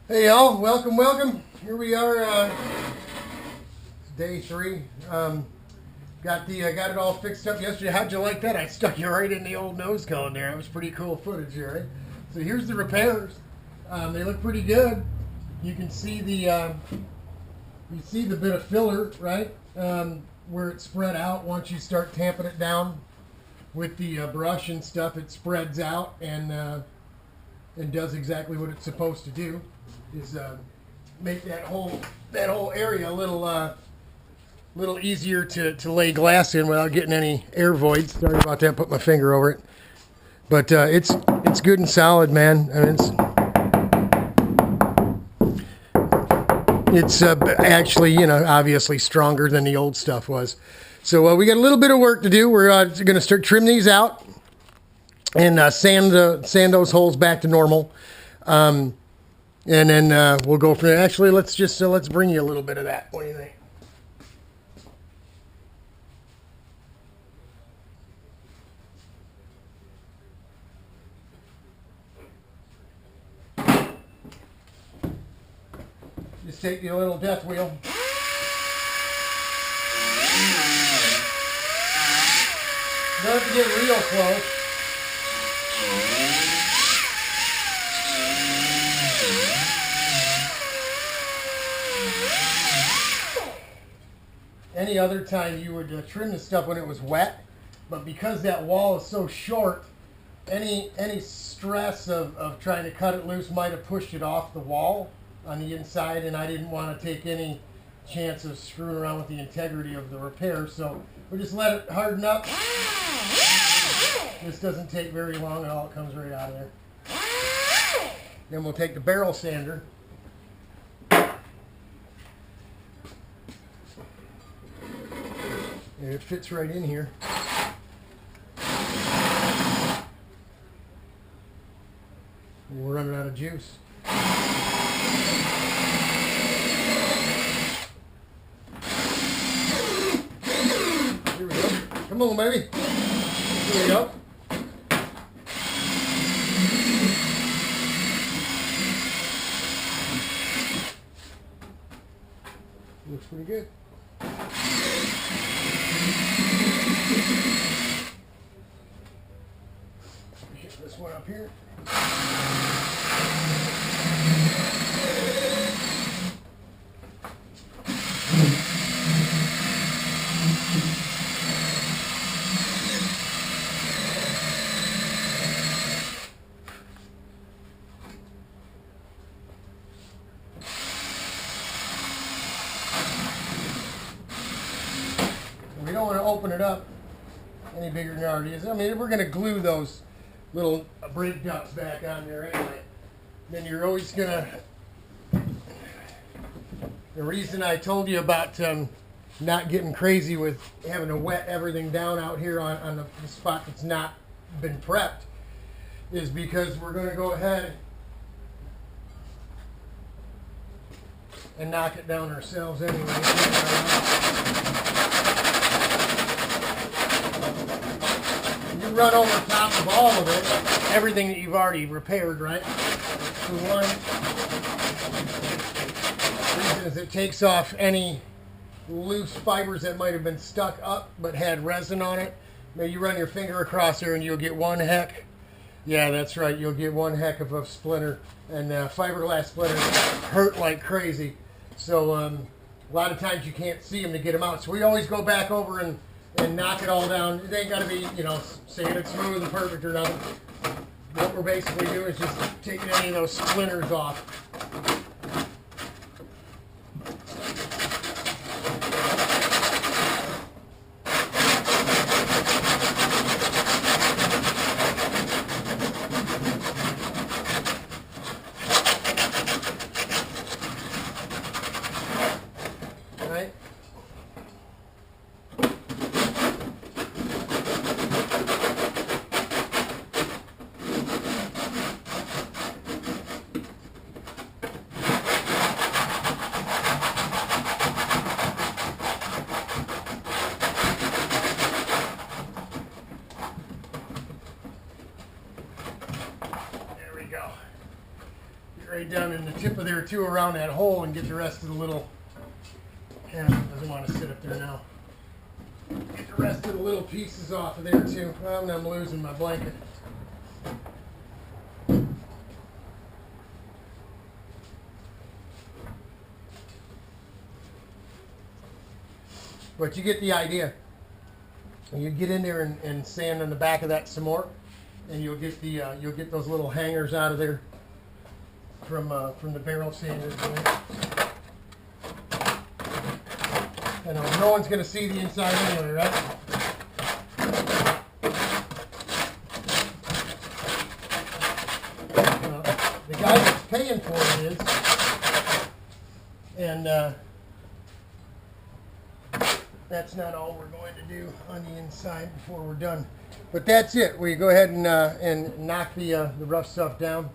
Hey y'all, welcome. Here we are, day 3. Got it all fixed up yesterday. How'd you like that? I stuck you right in the old nose cone there. It was pretty cool footage here, right? So here's the repairs. They look pretty good. You can see the bit of filler, right? Where it's spread out. Once you start tamping it down with the brush and stuff, it spreads out and does exactly what it's supposed to do. Is make that whole area a little easier to lay glass in without getting any air voids. Sorry about that. Put my finger over it, but it's good and solid, man. I mean, it's actually, obviously stronger than the old stuff was. So we got a little bit of work to do. We're going to start trim these out and sand those holes back to normal. And then we'll go from there. Actually, let's bring you a little bit of that. What do you think? Just take your little death wheel. Don't have to get real close. Any other time you would trim the stuff when it was wet, but because that wall is so short, any stress of trying to cut it loose might have pushed it off the wall on the inside, and I didn't want to take any chance of screwing around with the integrity of the repair, so we'll just let it harden up. This doesn't take very long, and all it comes right out of there. Then we'll take the barrel sander. And it fits right in here. We're running out of juice. Here we go. Come on, baby. Here we go. Looks pretty good. Get this one up here. We don't want to open it up any bigger than it already is. I mean, we're going to glue those little brake ducts back on there anyway. Then you're always going to... The reason I told you about not getting crazy with having to wet everything down out here on the spot that's not been prepped is because we're going to go ahead and knock it down ourselves anyway. You run over top of all of it, everything that you've already repaired, right? So one reason is it takes off any loose fibers that might have been stuck up but had resin on it. Now you run your finger across there and you'll get one heck. Yeah, that's right. You'll get one heck of a splinter, and fiberglass splinters hurt like crazy. So a lot of times you can't see them to get them out. So we always go back over and knock it all down. It ain't got to be, sanded smooth and perfect or nothing. What we're basically doing is just taking any of those splinters off. Right? right down in the tip of there too, around that hole, and get the rest of the little, yeah, doesn't want to sit up there now. Get the rest of the little pieces off of there too. Well, I'm losing my blanket. But you get the idea. And you get in there and sand on the back of that some more, and you'll get those little hangers out of there from the barrel sanders. And no one's going to see the inside anyway, right? The guy that's paying for it is, and that's not all we're going to do on the inside before we're done. But that's it. We go ahead and knock the rough stuff down,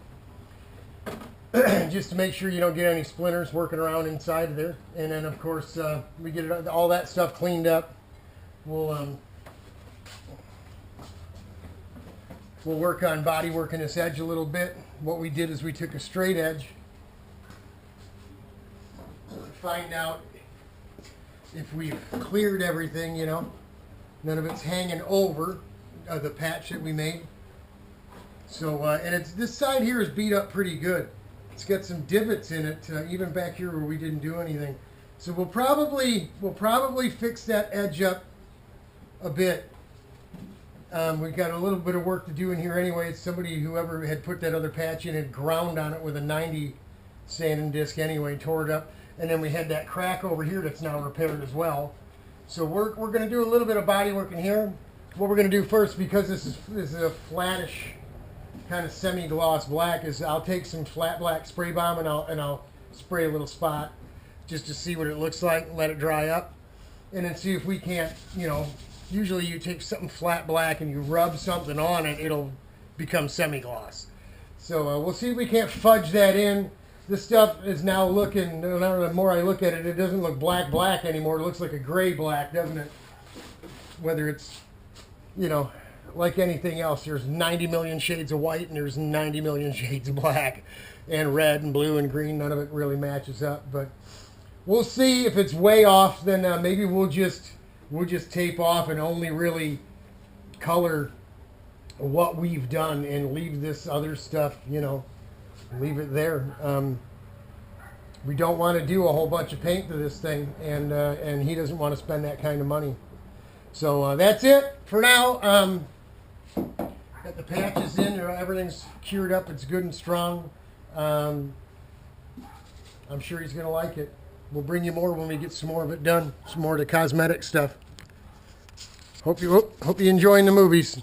just to make sure you don't get any splinters working around inside of there. And then, of course, we get all that stuff cleaned up. We'll work on body working this edge a little bit. What we did is we took a straight edge, find out if we've cleared everything, you know, none of it's hanging over the patch that we made. So, and this side here is beat up pretty good. It's got some divots in it, even back here where we didn't do anything. So we'll probably fix that edge up a bit. We've got a little bit of work to do in here anyway. It's whoever had put that other patch in had ground on it with a 90 sanding disc anyway, tore it up. And then we had that crack over here that's now repaired as well. So we're going to do a little bit of body work in here. What we're going to do first, because this is a flattish kind of semi-gloss black, is I'll take some flat black spray bomb and I'll spray a little spot just to see what it looks like, let it dry up, and then see if we can't, you know, usually you take something flat black and you rub something on it, it'll become semi-gloss. So we'll see if we can't fudge that in. This stuff is now looking, the more I look at it, it doesn't look black anymore. It looks like a gray black, doesn't it? Whether it's, you know, like anything else, there's 90 million shades of white and there's 90 million shades of black and red and blue and green. None of it really matches up, but we'll see. If it's way off, then maybe we'll just tape off and only really color what we've done and leave this other stuff, you know, leave it there. We don't want to do a whole bunch of paint to this thing, and he doesn't want to spend that kind of money. So that's it for now. Got the patches in, everything's cured up, it's good and strong. I'm sure he's going to like it. We'll bring you more when we get some more of it done, some more of the cosmetic stuff. Hope you're enjoying the movies.